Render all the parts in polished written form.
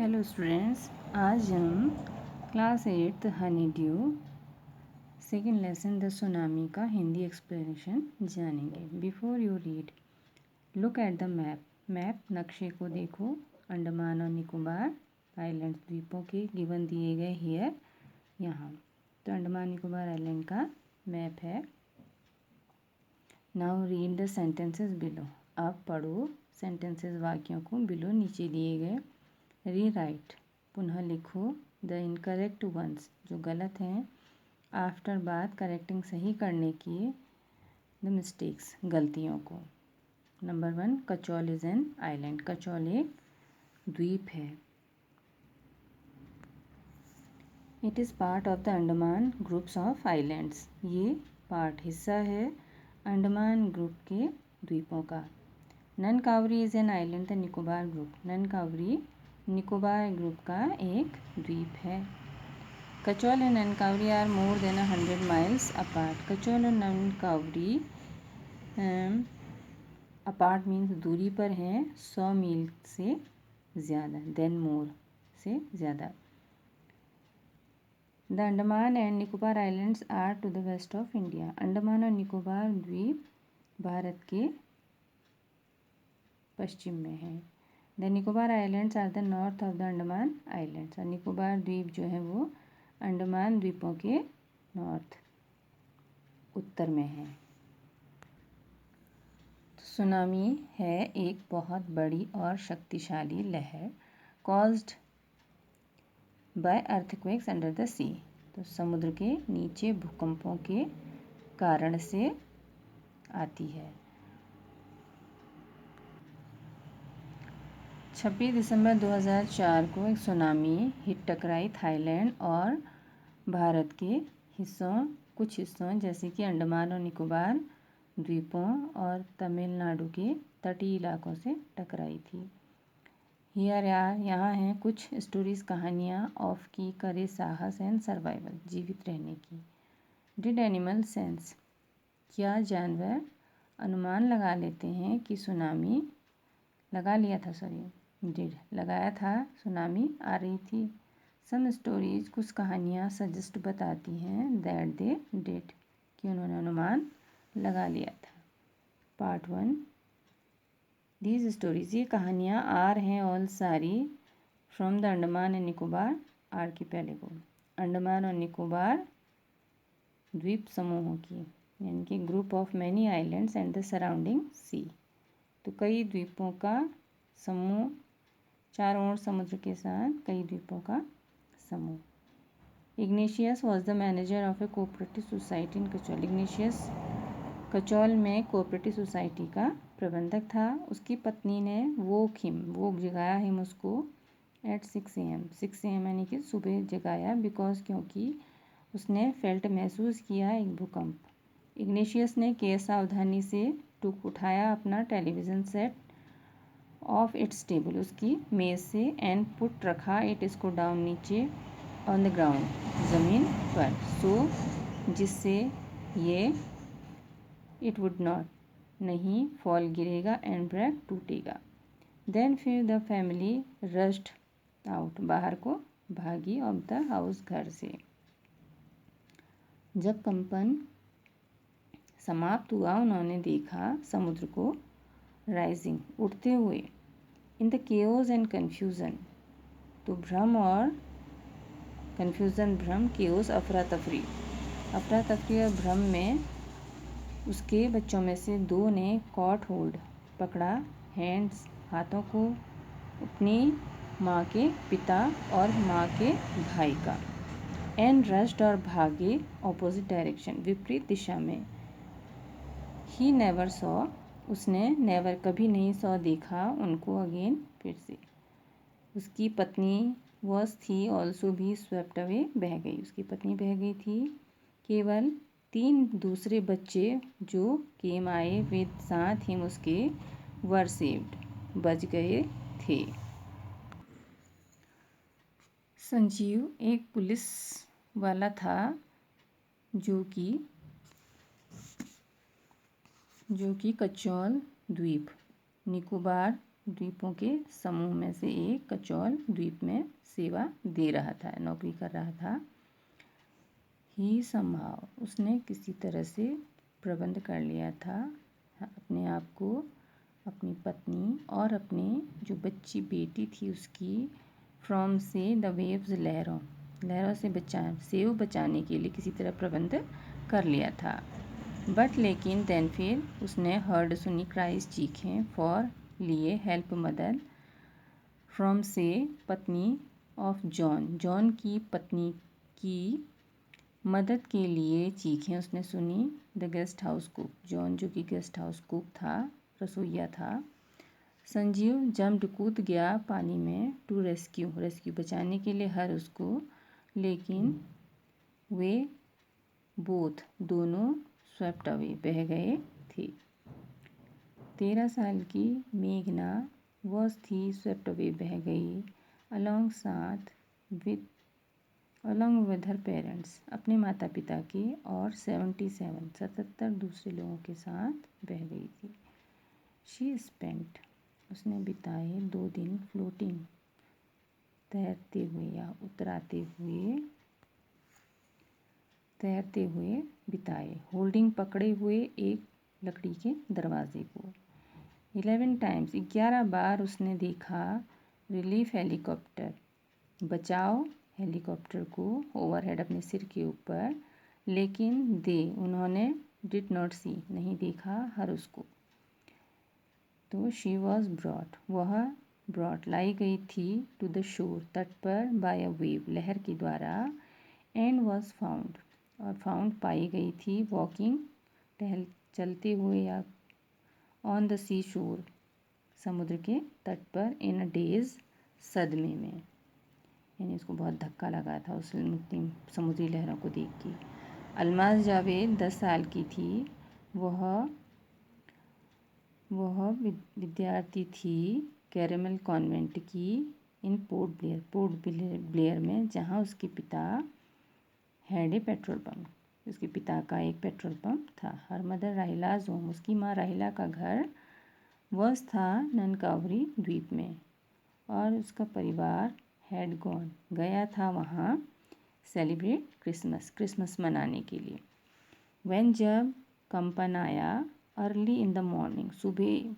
Hello students, आज हम class 8 Honey due second lesson the tsunami का हिंदी एक्सप्लेनेशन जानेंगे। Before you read, look at the map नक्शे को देखो। अंडमान और निकोबार आइलैंड द्वीपों के गिवन दिए गए हियर यहाँ। तो अंडमान निकोबार आइलैंड का मैप है। Now read the sentences below. अब पढ़ो सेंटेंसेस वाक्यों को बिलो नीचे दिए गए। रीराइट पुनः लिखो द इनकरेक्ट वंस जो गलत हैं। आफ्टर बाद करेक्टिंग सही करने की द मिस्टेक्स गलतियों को। Number 1 Katchal is an island. Katchal एक द्वीप है। It is part of the Andaman groups of islands. ये पार्ट हिस्सा है अंडमान ग्रुप के द्वीपों का। Nancowry is an island the Nicobar group. Nancowry Nicobar group का एक द्वीप है। Katchal and Nancowry are more than 100 miles apart. Katchal और ननकावरी अपार्ट मीन्स दूरी पर हैं 100 मील से ज़्यादा। देन मोर से ज़्यादा। The Andaman and Nicobar islands are to the west of India. Andaman और निकोबार द्वीप भारत के पश्चिम में है। The Nicobar islands are the north of the Andaman islands. और निकोबार द्वीप जो है वो अंडमान द्वीपों के नॉर्थ उत्तर में है। सुनामी है एक बहुत बड़ी और शक्तिशाली लहर caused by earthquakes under the sea. तो समुद्र के नीचे भूकंपों के कारण से आती है। 26 दिसंबर 2004 को एक सुनामी हिट टकराई थाईलैंड और भारत के कुछ हिस्सों जैसे कि अंडमान और निकोबार द्वीपों और तमिलनाडु के तटीय इलाकों से टकराई थी। यहाँ हैं कुछ स्टोरीज कहानियाँ ऑफ की करे साहस एंड सर्वाइवल जीवित रहने की। डिड एनिमल सेंस क्या जानवर अनुमान लगा लेते हैं कि सुनामी लगाया था सुनामी आ रही थी। सम स्टोरीज कुछ कहानियाँ सजेस्ट बताती हैं दैट दे डिड कि उन्होंने अनुमान लगा लिया था। पार्ट 1 दीज स्टोरीज ये कहानियाँ आर हैं ऑल सारी from the Andaman and Nicobar archipelago. Andaman और निकोबार द्वीप समूहों की यानी कि group of many islands and the surrounding sea. तो कई द्वीपों का समूह, चारों ओर समुद्र के साथ कई द्वीपों का समूह। Ignatius was the manager of a cooperative society in Katchal. Ignatius Katchal में कोऑपरेटिव सोसाइटी का प्रबंधक था। उसकी पत्नी ने वो जगाया हिम उसको एट 6 AM। 6 AM यानी कि सुबह जगाया क्योंकि उसने फेल्ट महसूस किया एक भूकंप। इग्नेशियस ने सावधानी से उठाया अपना television set of its table उसकी मेज से एंड पुट रखा इट इसको डाउन नीचे ऑन द ग्राउंड ज़मीन पर सो जिससे ये इट वुड नॉट नहीं फॉल गिरेगा एंड ब्रेक टूटेगा। देन फिर द फैमिली रश्ड आउट बाहर को भागी ऑफ द हाउस घर से। जब कंपन समाप्त हुआ उन्होंने देखा समुद्र को राइजिंग उठते हुए in the chaos and confusion. तो भ्रम और कन्फ्यूज़न केओस अफरा तफरी और भ्रम में उसके बच्चों में से 2 ने कॉट होल्ड पकड़ा हैंड्स हाथों को अपनी माँ के पिता और माँ के भाई का एंड रश्ड और भागे ऑपोजिट डायरेक्शन विपरीत दिशा में। ही नेवर सॉ उसने नेवर कभी नहीं सॉ देखा उनको अगेन फिर से। उसकी पत्नी वॉज थी ऑल्सो भी स्वेप्ट अवे बह गई। उसकी पत्नी बह गई थी। केवल 3 दूसरे बच्चे जो केम आए विद साथ ही उसके वर सेव्ड बच गए थे। संजीव एक पुलिस वाला था जो कि कचौल द्वीप निकोबार द्वीपों के समूह में से एक कचौल द्वीप में सेवा दे रहा था, नौकरी कर रहा था। ही समहाउ, उसने किसी तरह से प्रबंध कर लिया था अपने आप को, अपनी पत्नी और अपनी जो बच्ची बेटी थी उसकी, फ्रॉम से द वेव्स, लहरों से बचाने के लिए किसी तरह प्रबंध कर लिया था। बट लेकिन देन फिर उसने हर्ड सुनी, क्राइस चीखें, फॉर लिए, हेल्प मदद, फ्रॉम से पत्नी ऑफ जॉन की पत्नी की मदद के लिए चीखें उसने सुनी। The guest house cook, John जो कि गेस्ट हाउस कुक था, रसोइया था। संजीव जम्प्ड, कूद गया पानी में, टू रेस्क्यू बचाने के लिए हर उसको, लेकिन वे बोथ दोनों स्वेप्ट अवे, बह गए थे। 13 साल की मेघना वॉज थी स्वेप्ट अवे, बह गई, अलॉन्ग विद हर पेरेंट्स, अपने माता पिता के, और 77 दूसरे लोगों के साथ बह गई थी। शी स्पेंट, उसने बिताए 2 दिन, फ्लोटिंग, तैरते हुए या तैरते हुए बिताए, होल्डिंग, पकड़े हुए एक लकड़ी के दरवाजे को। 11 टाइम्स, 11 बार उसने देखा रिलीफ हेलीकॉप्टर, बचाव हेलीकॉप्टर को, ओवरहेड, अपने सिर के ऊपर, लेकिन उन्होंने डिड नॉट सी, नहीं देखा हर उसको। तो शी वॉज ब्रॉट, वह ब्रॉट लाई गई थी, टू द शोर, तट पर, बाय अ वेव, लहर के द्वारा, एंड वॉज फाउंड, और फाउंड पाई गई थी, वॉकिंग, चलते हुए या ऑन द सी शोर, समुद्र के तट पर, इन अ डेज, सदमे में, यानी उसको बहुत धक्का लगा था उस समुद्री लहरों को देख के। अलमाज जावेद 10 साल की थी, वह विद्यार्थी थी कैरेमल कॉन्वेंट की, इन पोर्ट ब्लेयर में, जहाँ उसके पिता हैड ए पेट्रोल पंप, उसके पिता का एक पेट्रोल पंप था। हर मदर राहिलाज होम, उसकी माँ राहिला का घर, वॉज था ननकावरी द्वीप में, और उसका परिवार हैड गॉन, गया था वहाँ, सेलिब्रेट क्रिसमस मनाने के लिए। व्हेन, जब कंपन आया, अर्ली इन द मॉर्निंग, सुबह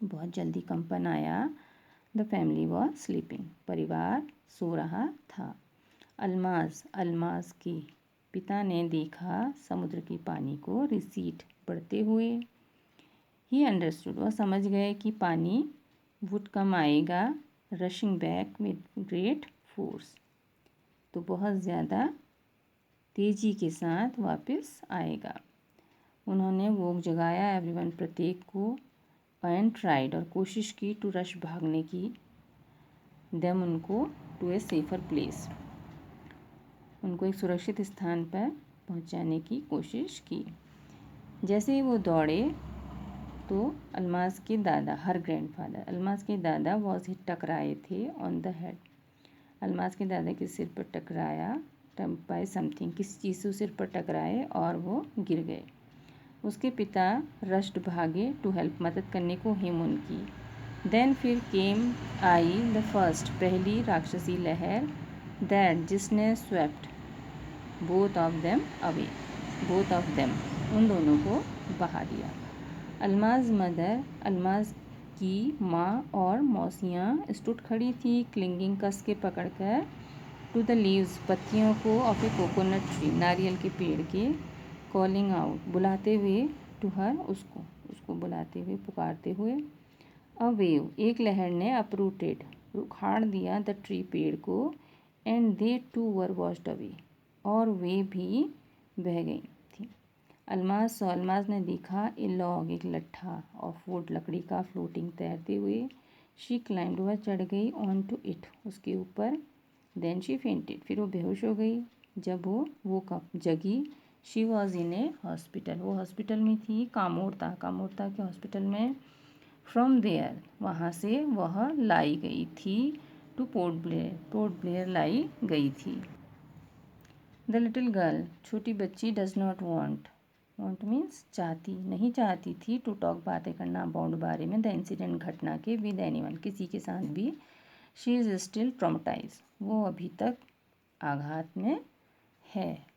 बहुत जल्दी कंपन आया, द फैमिली वॉज स्लीपिंग, परिवार सो रहा था। अलमाज के पिता ने देखा समुद्र के पानी को, रिसीट, बढ़ते हुए, ही अंडरस्टूड, वह समझ गए कि पानी वुड कम आएगा, rushing back with great force, तो बहुत ज़्यादा तेज़ी के साथ वापस आएगा। उन्होंने वोक जगाया एवरीवन, प्रत्येक को, एंड ट्राइड, और कोशिश की, टू रश, भागने की, देम, उनको, टू ए सेफर प्लेस, उनको एक सुरक्षित स्थान पर पहुंचाने की कोशिश की। जैसे ही वो दौड़े तो अलमाज के दादा, हर ग्रैंडफादर, अलमाज के दादा वॉज हिट, टकराए थे, ऑन द हेड, अलमाज के दादा के सिर पर टकराया, बाय समथिंग, किसी चीज़ से सिर पर टकराए और वो गिर गए। उसके पिता रश्ड, भागे, टू हेल्प, मदद करने को, हिम, उनकी। देन फिर केम आई द फर्स्ट, पहली राक्षसी लहर, दैट, जिसने swept both of them away, both of them, उन दोनों को बहा दिया। अलमाज मदर, अलमाज की माँ और मौसियाँ, स्टूड, खड़ी थी, क्लिंगिंग, कस के पकड़कर, टू द लीव्स, पत्तियों को, ऑफ ए कोकोनट ट्री, नारियल के पेड़ के, कॉलिंग आउट, बुलाते हुए, टू हर, उसको बुलाते हुए, पुकारते हुए। अ वेव, एक लहर ने, अपरूटेड, उखाड़ दिया, द ट्री, पेड़ को, and they too were washed away, और वे भी बह गई थी। अलमाज ने देखा, ए लॉग, एक लट्ठा, ऑफ वुड, लकड़ी का, फ्लोटिंग, तैरते हुए, शी क्लाइम्ड, वह चढ़ गई, ऑन टू इट, उसके ऊपर, देन शी फेंटेड, फिर वो बेहोश हो गई। जब वो कब जगी, she was in A hospital, वो हॉस्पिटल में थी, कामोरता के हॉस्पिटल में। फ्रॉम देयर, वहाँ से वह लाई गई थी, टू पोर्ट ब्लेयर लाई गई थी। द लिटिल गर्ल, छोटी बच्ची, does not want, want means चाहती, नहीं चाहती थी, टू टॉक बातें करना, अबाउट बारे में, द इंसिडेंट घटना के, विद एनीवन किसी के साथ भी, शी इज़ स्टिल ट्रॉमेटाइज वो अभी तक आघात में है।